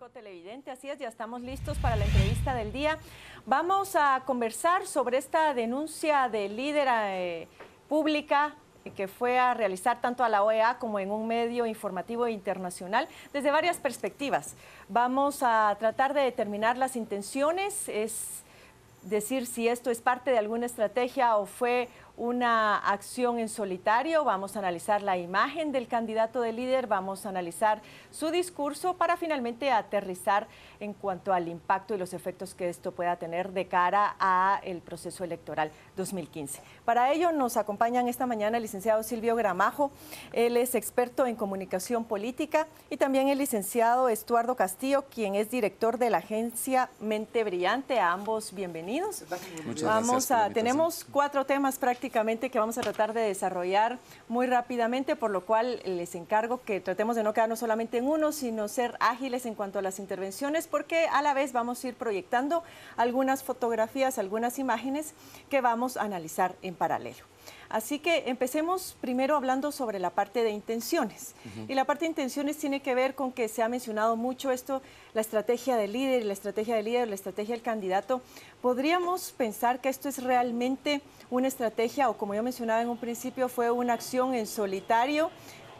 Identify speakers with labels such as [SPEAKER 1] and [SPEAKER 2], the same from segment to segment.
[SPEAKER 1] público televidente. Así es, ya estamos listos para la entrevista del día. Vamos a conversar sobre esta denuncia de líder pública que fue a realizar tanto a la OEA como en un medio informativo internacional desde varias perspectivas. Vamos a tratar de determinar las intenciones, es decir, si esto es parte de alguna estrategia o fue una acción en solitario. Vamos a analizar la imagen del candidato de líder, vamos a analizar su discurso para finalmente aterrizar en cuanto al impacto y los efectos que esto pueda tener de cara al proceso electoral 2015. Para ello nos acompañan esta mañana el licenciado Silvio Gramajo, él es experto en comunicación política, y también el licenciado Estuardo Castillo, quien es director de la agencia Mente Brillante. A ambos bienvenidos.
[SPEAKER 2] Muchas gracias.
[SPEAKER 1] Tenemos 4 temas prácticamente que vamos a tratar de desarrollar muy rápidamente, por lo cual les encargo que tratemos de no quedarnos solamente en uno, sino ser ágiles en cuanto a las intervenciones, porque a la vez vamos a ir proyectando algunas fotografías, algunas imágenes que vamos a analizar en paralelo. Así que empecemos primero hablando sobre la parte de intenciones. Y la parte de intenciones tiene que ver con que se ha mencionado mucho esto, la estrategia del líder, la estrategia del líder, la estrategia del candidato. ¿Podríamos pensar que esto es realmente una estrategia, o como yo mencionaba en un principio, fue una acción en solitario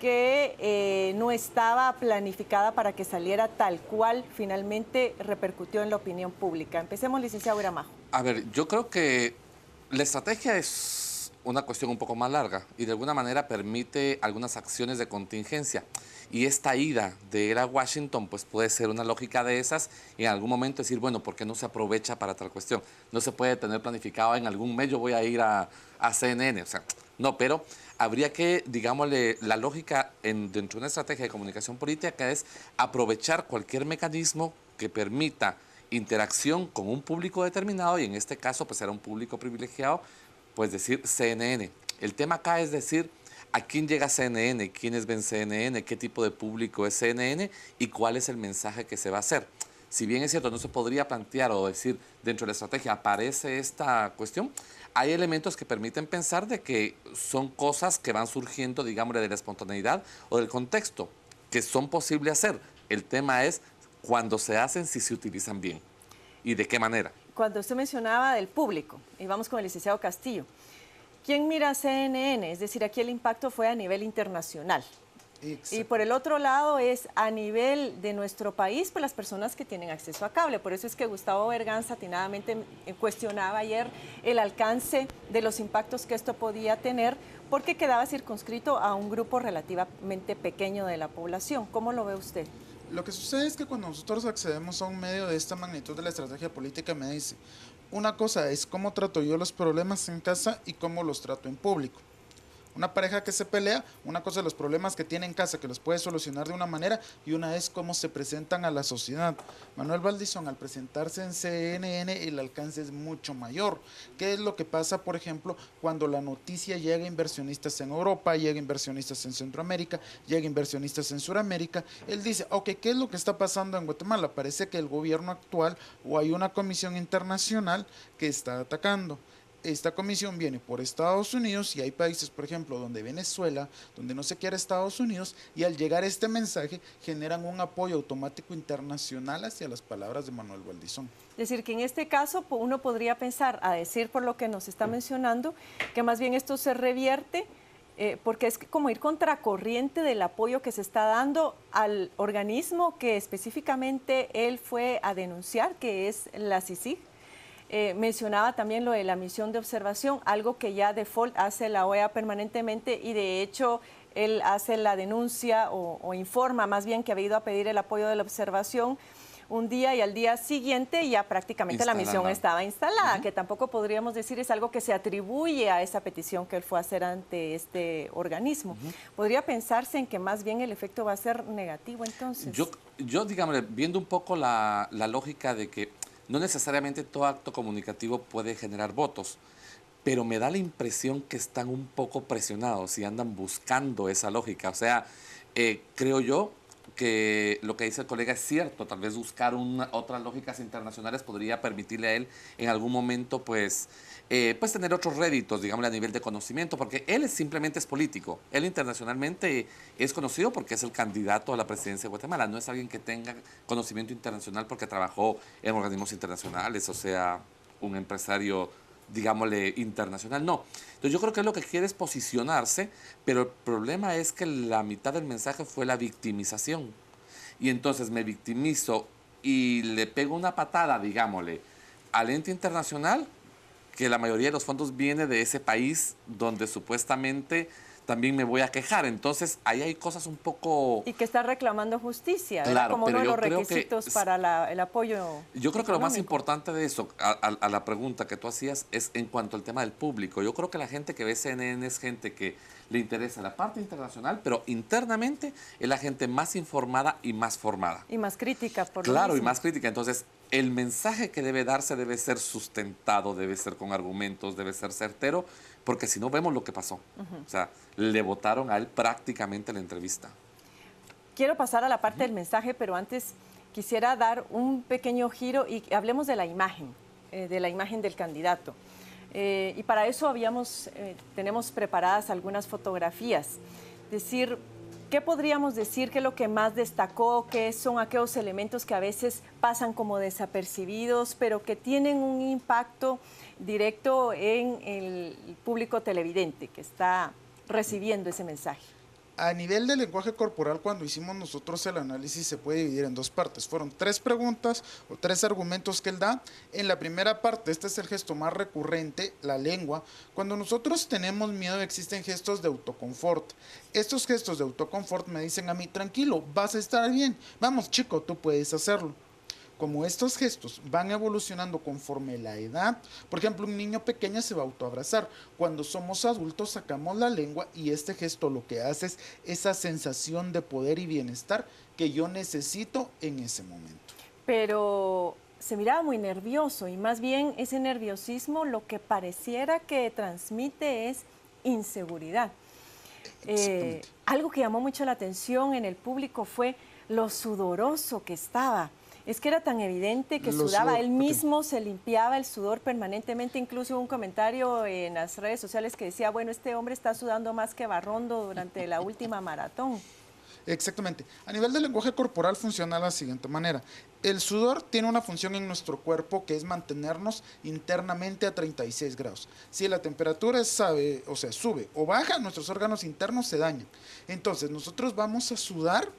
[SPEAKER 1] que no estaba planificada para que saliera tal cual finalmente repercutió en la opinión pública? Empecemos, licenciado Gramajo.
[SPEAKER 2] A ver, yo creo que la estrategia es una cuestión un poco más larga y de alguna manera permite algunas acciones de contingencia. Y esta ida de ir a Washington pues puede ser una lógica de esas, y en algún momento decir, bueno, ¿por qué no se aprovecha para tal cuestión? No se puede tener planificado en algún mes, yo voy a ir a CNN, o sea, no, pero habría que, digámosle, la lógica dentro de una estrategia de comunicación política es aprovechar cualquier mecanismo que permita interacción con un público determinado, y en este caso pues era un público privilegiado, pues decir CNN. El tema acá es decir, ¿a quién llega CNN? ¿Quiénes ven CNN? ¿Qué tipo de público es CNN? ¿Y cuál es el mensaje que se va a hacer? Si bien es cierto, no se podría plantear o decir dentro de la estrategia aparece esta cuestión, hay elementos que permiten pensar de que son cosas que van surgiendo, digamos, de la espontaneidad o del contexto, que son posibles hacer. El tema es cuando se hacen, si se utilizan bien y de qué manera.
[SPEAKER 1] Cuando usted mencionaba del público, y vamos con el licenciado Castillo, ¿quién mira CNN? Es decir, aquí el impacto fue a nivel internacional. Exacto. Y por el otro lado es a nivel de nuestro país, por las personas que tienen acceso a cable. Por eso es que Gustavo Berganza atinadamente cuestionaba ayer el alcance de los impactos que esto podía tener, porque quedaba circunscrito a un grupo relativamente pequeño de la población. ¿Cómo lo ve usted?
[SPEAKER 3] Lo que sucede es que cuando nosotros accedemos a un medio de esta magnitud de la estrategia política, me dice, una cosa es cómo trato yo los problemas en casa y cómo los trato en público. Una pareja que se pelea, una cosa es los problemas que tiene en casa, que los puede solucionar de una manera, y una es cómo se presentan a la sociedad. Manuel Valdizón, al presentarse en CNN, el alcance es mucho mayor. ¿Qué es lo que pasa, por ejemplo, cuando la noticia llega a inversionistas en Europa, llega a inversionistas en Centroamérica, llega a inversionistas en Sudamérica? Él dice, ok, ¿qué es lo que está pasando en Guatemala? Parece que el gobierno actual o hay una comisión internacional que está atacando. Esta comisión viene por Estados Unidos, y hay países, por ejemplo, donde Venezuela, donde no se quiere Estados Unidos, y al llegar este mensaje generan un apoyo automático internacional hacia las palabras de Manuel Valdizón.
[SPEAKER 1] Es decir, que en este caso uno podría pensar, a decir por lo que nos está mencionando, que más bien esto se revierte, porque es como ir contracorriente del apoyo que se está dando al organismo que específicamente él fue a denunciar, que es la CICIG. Mencionaba también lo de la misión de observación, algo que ya default hace la OEA permanentemente, y de hecho él hace la denuncia o informa más bien que había ido a pedir el apoyo de la observación un día, y al día siguiente ya prácticamente la misión estaba instalada, que tampoco podríamos decir es algo que se atribuye a esa petición que él fue a hacer ante este organismo. ¿Podría pensarse en que más bien el efecto va a ser negativo entonces?
[SPEAKER 2] Yo digamos, viendo un poco la lógica de que no necesariamente todo acto comunicativo puede generar votos, pero me da la impresión que están un poco presionados y andan buscando esa lógica. O sea, creo yo, que lo que dice el colega es cierto. Tal vez buscar otras lógicas internacionales podría permitirle a él en algún momento, pues tener otros réditos, digamos, a nivel de conocimiento, porque él simplemente es político. Él internacionalmente es conocido porque es el candidato a la presidencia de Guatemala. No es alguien que tenga conocimiento internacional porque trabajó en organismos internacionales, o sea, un empresario, digámosle, internacional. No. Entonces yo creo que lo que quiere es posicionarse, pero el problema es que la mitad del mensaje fue la victimización. Y entonces me victimizo y le pego una patada, digámosle, al ente internacional, que la mayoría de los fondos viene de ese país donde supuestamente también me voy a quejar. Entonces, ahí hay cosas un poco...
[SPEAKER 1] Y que está reclamando justicia, ¿verdad?
[SPEAKER 2] Claro,
[SPEAKER 1] Como
[SPEAKER 2] pero
[SPEAKER 1] uno de
[SPEAKER 2] yo
[SPEAKER 1] los
[SPEAKER 2] creo
[SPEAKER 1] requisitos
[SPEAKER 2] que
[SPEAKER 1] para el apoyo
[SPEAKER 2] yo creo que lo más
[SPEAKER 1] económico.
[SPEAKER 2] importante de eso, a la pregunta que tú hacías, es en cuanto al tema del público. Yo creo que la gente que ve CNN es gente que le interesa la parte internacional, pero internamente es la gente más informada y más formada.
[SPEAKER 1] Y más crítica, por lo
[SPEAKER 2] Claro, y
[SPEAKER 1] mismo.
[SPEAKER 2] más crítica. Entonces, el mensaje que debe darse debe ser sustentado, debe ser con argumentos, debe ser certero, porque si no vemos lo que pasó. O sea, le votaron a él prácticamente la entrevista.
[SPEAKER 1] Quiero pasar a la parte del mensaje, pero antes quisiera dar un pequeño giro y hablemos de la imagen del candidato. Y para eso tenemos preparadas algunas fotografías. Decir, ¿qué podríamos decir que es lo que más destacó? ¿Qué son aquellos elementos que a veces pasan como desapercibidos, pero que tienen un impacto directo en el público televidente que está recibiendo ese mensaje?
[SPEAKER 3] A nivel de lenguaje corporal, cuando hicimos nosotros el análisis, se puede dividir en dos partes. Fueron 3 preguntas o 3 argumentos que él da. En la primera parte, este es el gesto más recurrente, la lengua. Cuando nosotros tenemos miedo, existen gestos de autoconfort. Estos gestos de autoconfort me dicen a mí, tranquilo, vas a estar bien. Vamos, chico, tú puedes hacerlo. Como estos gestos van evolucionando conforme la edad, por ejemplo, un niño pequeño se va a autoabrazar. Cuando somos adultos sacamos la lengua y este gesto lo que hace es esa sensación de poder y bienestar que yo necesito en ese momento.
[SPEAKER 1] Pero se miraba muy nervioso y más bien ese nerviosismo lo que pareciera que transmite es inseguridad. Algo que llamó mucho la atención en el público fue lo sudoroso que estaba. Es que era tan evidente que sudaba, él mismo se limpiaba el sudor permanentemente, incluso hubo un comentario en las redes sociales que decía, bueno, este hombre está sudando más que Barrondo durante la última maratón.
[SPEAKER 3] Exactamente. A nivel del lenguaje corporal funciona de la siguiente manera. El sudor tiene una función en nuestro cuerpo que es mantenernos internamente a 36 grados. Si la temperatura sube o baja, nuestros órganos internos se dañan. Entonces, nosotros vamos a sudar.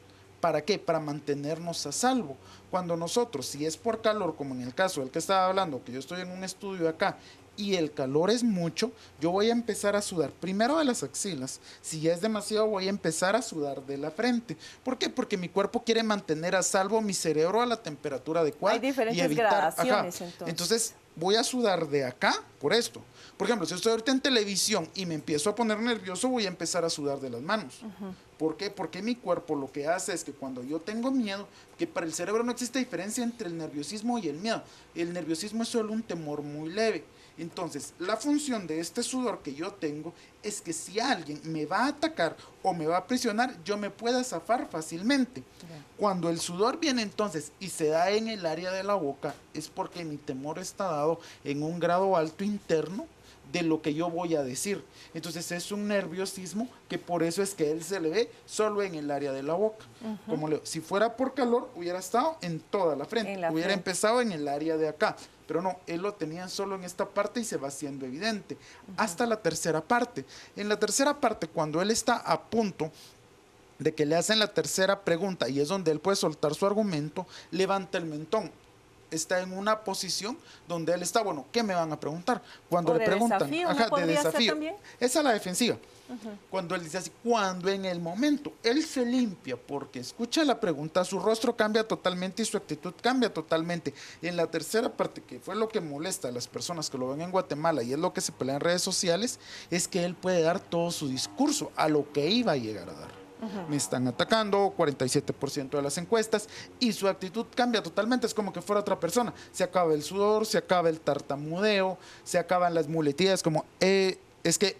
[SPEAKER 3] ¿Para qué? Para mantenernos a salvo. Cuando nosotros, si es por calor, como en el caso del que estaba hablando, que yo estoy en un estudio acá, y el calor es mucho, yo voy a empezar a sudar primero de las axilas. Si ya es demasiado, voy a empezar a sudar de la frente. ¿Por qué? Porque mi cuerpo quiere mantener a salvo mi cerebro a la temperatura adecuada.
[SPEAKER 1] Hay diferentes
[SPEAKER 3] y evitar,
[SPEAKER 1] gradaciones,
[SPEAKER 3] entonces voy a sudar de acá por esto. Por ejemplo, si estoy ahorita en televisión y me empiezo a poner nervioso, voy a empezar a sudar de las manos. ¿Por qué? Porque mi cuerpo lo que hace es que cuando yo tengo miedo, que para el cerebro no existe diferencia entre el nerviosismo y el miedo. El nerviosismo es solo un temor muy leve. Entonces, la función de este sudor que yo tengo es que si alguien me va a atacar o me va a presionar, yo me pueda zafar fácilmente. Cuando el sudor viene entonces y se da en el área de la boca, es porque mi temor está dado en un grado alto interno de lo que yo voy a decir. Entonces es un nerviosismo que por eso es que él se le ve solo en el área de la boca. Como leo, si fuera por calor, hubiera estado en toda la frente, hubiera empezado en el área de acá. Pero no, él lo tenía solo en esta parte y se va haciendo evidente. Hasta la tercera parte. En la tercera parte, cuando él está a punto de que le hacen la tercera pregunta y es donde él puede soltar su argumento, levanta el mentón. Está en una posición donde él está, bueno, ¿qué me van a preguntar? Cuando le preguntan,
[SPEAKER 1] desafío, ¿no
[SPEAKER 3] de desafío.
[SPEAKER 1] también?
[SPEAKER 3] Esa es la defensiva. Cuando él dice así, cuando en el momento él se limpia porque escucha la pregunta, su rostro cambia totalmente y su actitud cambia totalmente. Y en la tercera parte, que fue lo que molesta a las personas que lo ven en Guatemala y es lo que se pelea en redes sociales, es que él puede dar todo su discurso a lo que iba a llegar a dar. Me están atacando, 47% de las encuestas, y su actitud cambia totalmente, es como que fuera otra persona. Se acaba el sudor, se acaba el tartamudeo, se acaban las muletillas como es que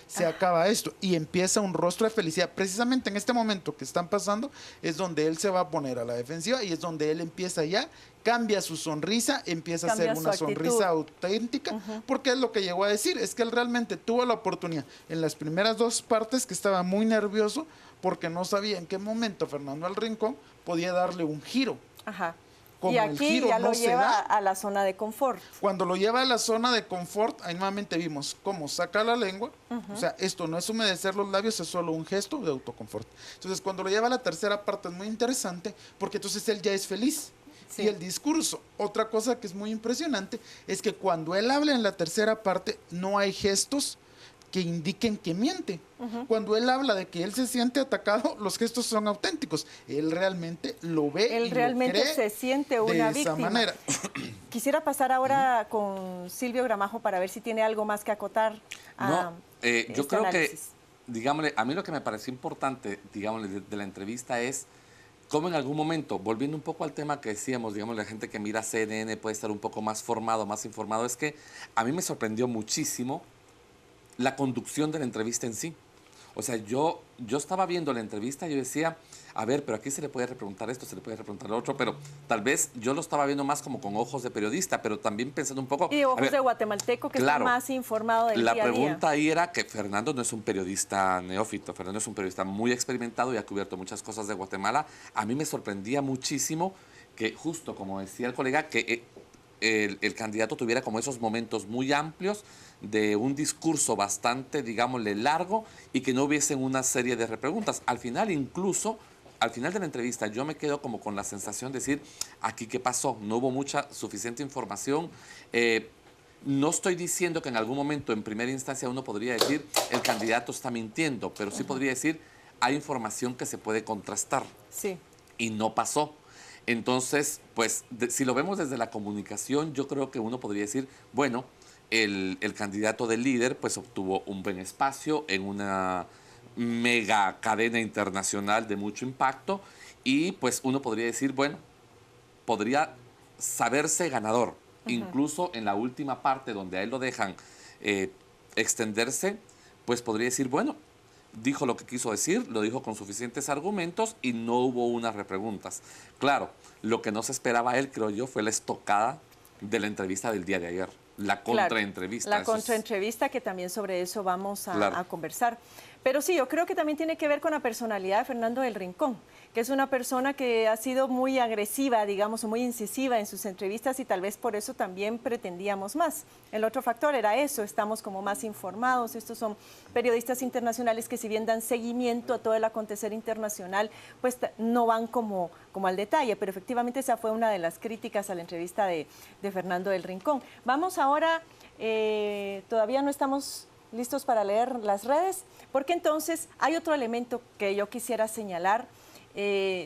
[SPEAKER 3] se acaba esto y empieza un rostro de felicidad. Precisamente en este momento que están pasando es donde él se va a poner a la defensiva y es donde él empieza ya, cambia su sonrisa, empieza a ser una sonrisa auténtica, porque es lo que llegó a decir, es que él realmente tuvo la oportunidad en las primeras dos partes que estaba muy nervioso porque no sabía en qué momento Fernando del Rincón podía darle un giro.
[SPEAKER 1] Ajá.
[SPEAKER 3] Como
[SPEAKER 1] y aquí ya lo lleva a la zona de confort.
[SPEAKER 3] Cuando lo lleva a la zona de confort, ahí nuevamente vimos cómo saca la lengua. O sea, esto no es humedecer los labios, es solo un gesto de autoconfort. Entonces, cuando lo lleva a la tercera parte es muy interesante, porque entonces él ya es feliz. Sí. Y el discurso, otra cosa que es muy impresionante, es que cuando él habla en la tercera parte, no hay gestos que indiquen que miente. Cuando él habla de que él se siente atacado, los gestos son auténticos. Él realmente lo ve
[SPEAKER 1] él
[SPEAKER 3] y
[SPEAKER 1] realmente
[SPEAKER 3] lo cree
[SPEAKER 1] se siente una
[SPEAKER 3] de esa
[SPEAKER 1] víctima.
[SPEAKER 3] manera.
[SPEAKER 1] Quisiera pasar ahora con Silvio Gramajo para ver si tiene algo más que acotar.
[SPEAKER 2] Yo creo que, digámosle, a mí lo que me pareció importante, digámosle, de la entrevista es cómo en algún momento, volviendo un poco al tema que decíamos, digamos, la gente que mira CNN puede estar un poco más formado, más informado, es que a mí me sorprendió muchísimo la conducción de la entrevista en sí. O sea, yo estaba viendo la entrevista y yo decía, a ver, pero aquí se le puede repreguntar esto, se le puede repreguntar lo otro, pero tal vez yo lo estaba viendo más como con ojos de periodista, pero también pensando un poco...
[SPEAKER 1] Y ojos de guatemalteco que está más informado del día a día.
[SPEAKER 2] La pregunta ahí era que Fernando no es un periodista neófito, Fernando es un periodista muy experimentado y ha cubierto muchas cosas de Guatemala. A mí me sorprendía muchísimo que justo, como decía el colega, que el candidato tuviera como esos momentos muy amplios de un discurso bastante, digámosle, largo y que no hubiesen una serie de repreguntas. Al final, incluso, al final de la entrevista, yo me quedo como con la sensación de decir, aquí qué pasó, no hubo suficiente información. No estoy diciendo que en algún momento, en primera instancia, uno podría decir, el candidato está mintiendo, pero sí podría decir, hay información que se puede contrastar.
[SPEAKER 1] Sí.
[SPEAKER 2] Y no pasó. Entonces, pues, si lo vemos desde la comunicación, yo creo que uno podría decir, bueno, el candidato del líder pues obtuvo un buen espacio en una mega cadena internacional de mucho impacto y pues uno podría decir, bueno, podría saberse ganador. Incluso en la última parte donde a él lo dejan extenderse, pues podría decir, bueno, dijo lo que quiso decir, lo dijo con suficientes argumentos y no hubo unas repreguntas. Claro, lo que no se esperaba él, creo yo, fue la estocada de la entrevista del día de ayer. La contraentrevista.
[SPEAKER 1] Claro, la contraentrevista, que también sobre eso vamos a conversar. Pero sí, yo creo que también tiene que ver con la personalidad de Fernando del Rincón, que es una persona que ha sido muy agresiva, digamos, muy incisiva en sus entrevistas y tal vez por eso también pretendíamos más. El otro factor era eso, estamos como más informados. Estos son periodistas internacionales que si bien dan seguimiento a todo el acontecer internacional, pues no van como al detalle, pero efectivamente esa fue una de las críticas a la entrevista de Fernando del Rincón. Vamos ahora, todavía no estamos listos para leer las redes, porque entonces hay otro elemento que yo quisiera señalar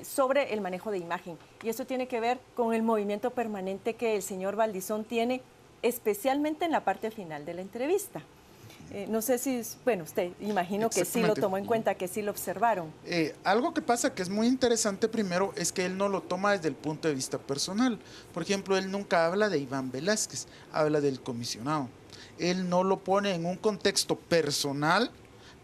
[SPEAKER 1] sobre el manejo de imagen, y esto tiene que ver con el movimiento permanente que el señor Valdizón tiene, especialmente en la parte final de la entrevista. No sé si, bueno, usted imagino que sí lo tomó en cuenta, que sí lo observaron.
[SPEAKER 3] Algo que pasa que es muy interesante primero es que él no lo toma desde el punto de vista personal. Por ejemplo, él nunca habla de Iván Velázquez, habla del comisionado. Él no lo pone en un contexto personal.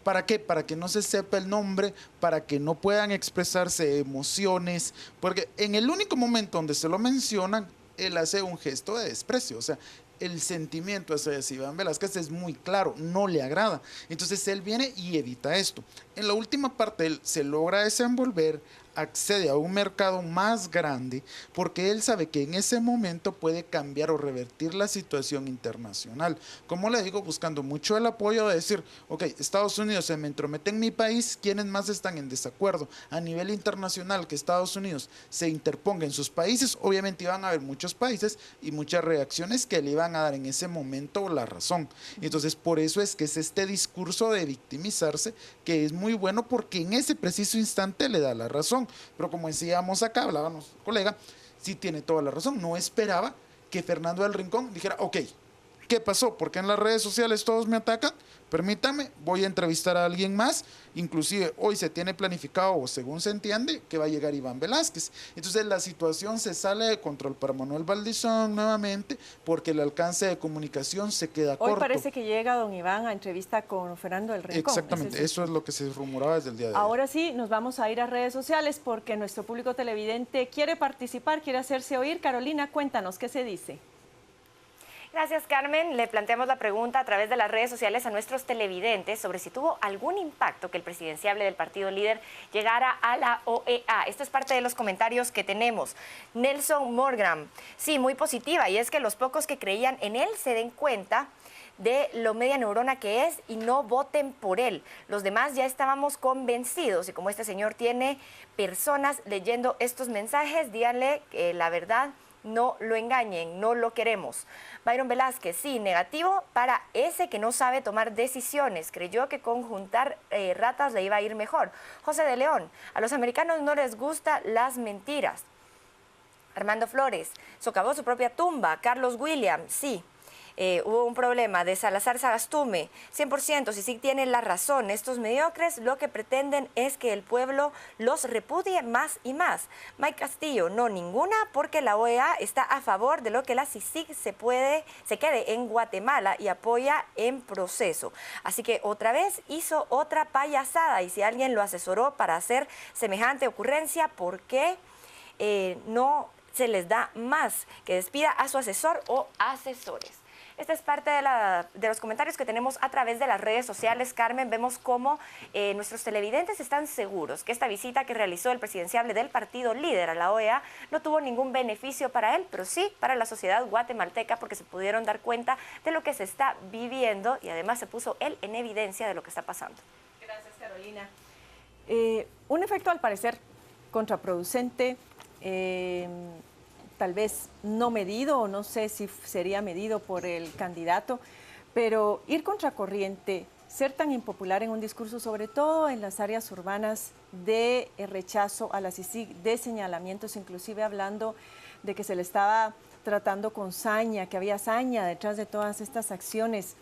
[SPEAKER 3] ¿Para qué? Para que no se sepa el nombre, para que no puedan expresarse emociones, porque en el único momento donde se lo mencionan, él hace un gesto de desprecio, o sea, el sentimiento hacia Iván Velázquez es muy claro, no le agrada. Entonces él viene y evita esto. En la última parte él se logra desenvolver, accede a un mercado más grande porque él sabe que en ese momento puede cambiar o revertir la situación internacional. Como le digo, buscando mucho el apoyo de decir, ok, Estados Unidos se me entromete en mi país, ¿quiénes más están en desacuerdo? A nivel internacional, que Estados Unidos se interponga en sus países, obviamente iban a haber muchos países y muchas reacciones que le iban a dar en ese momento la razón. Entonces, por eso es que es este discurso de victimizarse que es muy bueno porque en ese preciso instante le da la razón. Pero como decíamos acá, hablábamos, colega, sí tiene toda la razón. No esperaba que Fernando del Rincón dijera, ok, ¿Qué pasó? Porque en las redes sociales todos me atacan. Permítame, voy a entrevistar a alguien más. Inclusive hoy se tiene planificado, o según se entiende, que va a llegar Iván Velázquez. Entonces la situación se sale de control para Manuel Valdizón nuevamente, porque el alcance de comunicación se queda corto.
[SPEAKER 1] Hoy parece que llega don Iván a entrevista con Fernando del Rincón.
[SPEAKER 3] Exactamente, eso es lo que se rumoraba desde el día de hoy.
[SPEAKER 1] Ahora sí, nos vamos a ir a redes sociales porque nuestro público televidente quiere participar, quiere hacerse oír. Carolina, cuéntanos, ¿qué se dice?
[SPEAKER 4] Gracias, Carmen. Le planteamos la pregunta a través de las redes sociales a nuestros televidentes sobre si tuvo algún impacto que el presidenciable del partido líder llegara a la OEA. Esto es parte de los comentarios que tenemos. Nelson Morgan, sí, muy positiva, y es que los pocos que creían en él se den cuenta de lo media neurona que es y no voten por él. Los demás ya estábamos convencidos, y como este señor tiene personas leyendo estos mensajes, díganle que la verdad, no lo engañen, no lo queremos. Byron Velázquez, sí, negativo para ese que no sabe tomar decisiones. Creyó que con juntar ratas le iba a ir mejor. José de León, a los americanos no les gustan las mentiras. Armando Flores, socavó su propia tumba. Carlos Williams, sí. Hubo un problema de Salazar Sagastume, 100%, si sí tienen la razón. Estos mediocres lo que pretenden es que el pueblo los repudie más y más. Mike Castillo, no, ninguna, porque la OEA está a favor de lo que la CICIG se quede en Guatemala y apoya en proceso. Así que otra vez hizo otra payasada, y si alguien lo asesoró para hacer semejante ocurrencia, ¿por qué no se les da más? Que despida a su asesor o asesores. Esta es parte de los comentarios que tenemos a través de las redes sociales, Carmen. Vemos cómo nuestros televidentes están seguros que esta visita que realizó el presidenciable del partido líder a la OEA no tuvo ningún beneficio para él, pero sí para la sociedad guatemalteca, porque se pudieron dar cuenta de lo que se está viviendo, y además se puso él en evidencia de lo que está pasando.
[SPEAKER 1] Gracias, Carolina. Un efecto, al parecer, contraproducente, tal vez no medido, o no sé si sería medido por el candidato, pero ir contracorriente, ser tan impopular en un discurso, sobre todo en las áreas urbanas, de rechazo a la CICIG, de señalamientos, inclusive hablando de que se le estaba tratando con saña, que había saña detrás de todas estas acciones,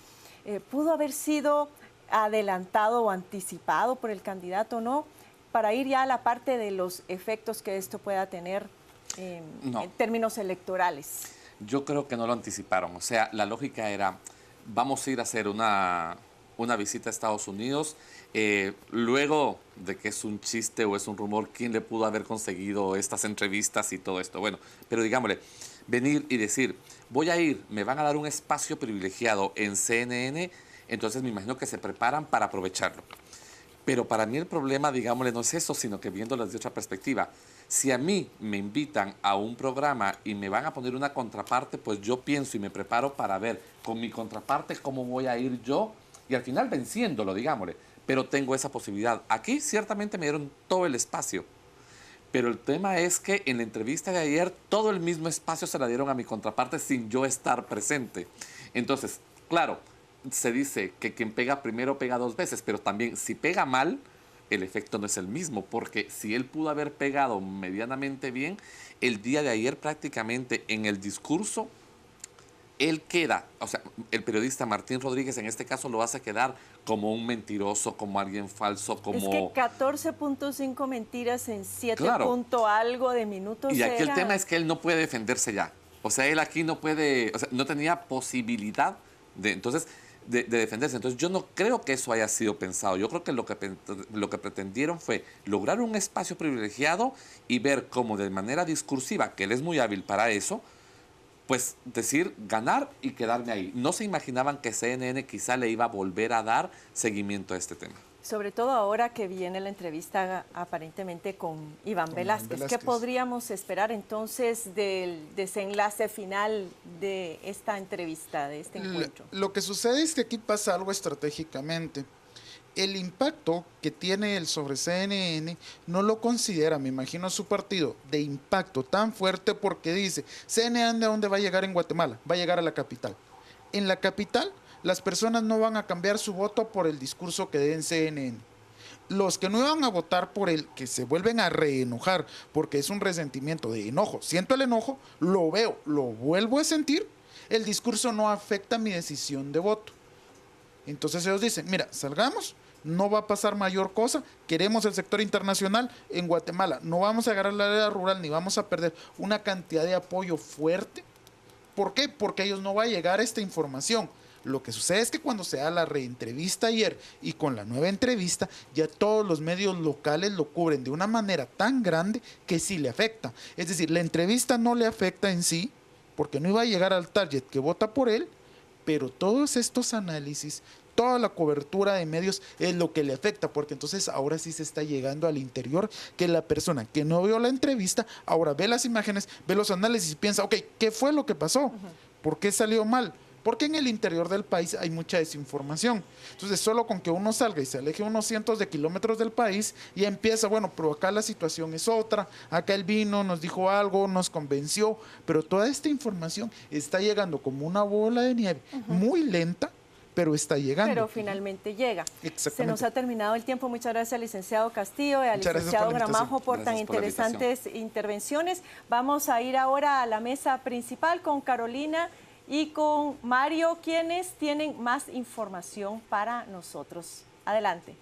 [SPEAKER 1] ¿pudo haber sido adelantado o anticipado por el candidato, no? Para ir ya a la parte de los efectos que esto pueda tener
[SPEAKER 2] no,
[SPEAKER 1] en términos electorales.
[SPEAKER 2] Yo creo que no lo anticiparon. O sea, la lógica era, vamos a ir a hacer una visita a Estados Unidos. Luego de que es un chiste o es un rumor, ¿quién le pudo haber conseguido estas entrevistas y todo esto? Bueno, pero digámosle, venir y decir, voy a ir, me van a dar un espacio privilegiado en CNN, entonces me imagino que se preparan para aprovecharlo. Pero para mí el problema, digámosle, no es eso, sino que viéndolo desde otra perspectiva. Si a mí me invitan a un programa y me van a poner una contraparte, pues yo pienso y me preparo para ver con mi contraparte cómo voy a ir yo, y al final venciéndolo, digámosle. Pero tengo esa posibilidad. Aquí ciertamente me dieron todo el espacio. Pero el tema es que en la entrevista de ayer todo el mismo espacio se la dieron a mi contraparte sin yo estar presente. Entonces, claro, se dice que quien pega primero pega dos veces, pero también si pega mal, el efecto no es el mismo, porque si él pudo haber pegado medianamente bien, el día de ayer prácticamente en el discurso, él queda, o sea, el periodista Martín Rodríguez en este caso lo hace quedar como un mentiroso, como alguien falso, como...
[SPEAKER 1] Es que 14.5 mentiras en 7
[SPEAKER 2] Claro.
[SPEAKER 1] punto algo de minutos.
[SPEAKER 2] Y aquí
[SPEAKER 1] era...
[SPEAKER 2] el tema es que él no puede defenderse ya. O sea, él aquí no puede, o sea, no tenía posibilidad de defenderse. Entonces yo no creo que eso haya sido pensado. Yo creo que lo que pretendieron fue lograr un espacio privilegiado y ver cómo de manera discursiva, que él es muy hábil para eso, pues decir, ganar y quedarme ahí. No se imaginaban que CNN quizá le iba a volver a dar seguimiento a este tema.
[SPEAKER 1] Sobre todo ahora que viene la entrevista aparentemente con Iván Velázquez. ¿Qué podríamos esperar entonces del desenlace final de esta entrevista, de este encuentro?
[SPEAKER 3] Lo que sucede es que aquí pasa algo estratégicamente. El impacto que tiene él sobre CNN no lo considera, me imagino, su partido de impacto tan fuerte, porque dice, CNN, ¿a dónde va a llegar en Guatemala? Va a llegar a la capital. En la capital, las personas no van a cambiar su voto por el discurso que dé en CNN. Los que no iban a votar por él, que se vuelven a reenojar, porque es un resentimiento de enojo. Siento el enojo, lo veo, lo vuelvo a sentir, El discurso no afecta mi decisión de voto. Entonces ellos dicen, mira, salgamos, no va a pasar mayor cosa, queremos el sector internacional en Guatemala, no vamos a agarrar la área rural ni vamos a perder una cantidad de apoyo fuerte. ¿Por qué? Porque a ellos no va a llegar esta información. Lo que sucede es que cuando se da la reentrevista ayer y con la nueva entrevista, ya todos los medios locales lo cubren de una manera tan grande que sí le afecta. Es decir, la entrevista no le afecta en sí, porque no iba a llegar al target que vota por él, pero todos estos análisis, toda la cobertura de medios es lo que le afecta, porque entonces ahora sí se está llegando al interior, que la persona que no vio la entrevista, ahora ve las imágenes, ve los análisis y piensa, ok, ¿qué fue lo que pasó? ¿Por qué salió mal? Porque en el interior del país hay mucha desinformación. Entonces, solo con que uno salga y se aleje unos cientos de kilómetros del país y empieza, bueno, pero acá la situación es otra, acá él vino, nos dijo algo, nos convenció, pero toda esta información está llegando como una bola de nieve, muy lenta, pero está llegando.
[SPEAKER 1] Pero finalmente llega.
[SPEAKER 3] Exactamente.
[SPEAKER 1] Se nos ha terminado el tiempo. Muchas gracias al licenciado Castillo y al licenciado Gramajo por tan interesantes intervenciones. Vamos a ir ahora a la mesa principal con Carolina y con Mario, quienes tienen más información para nosotros. Adelante.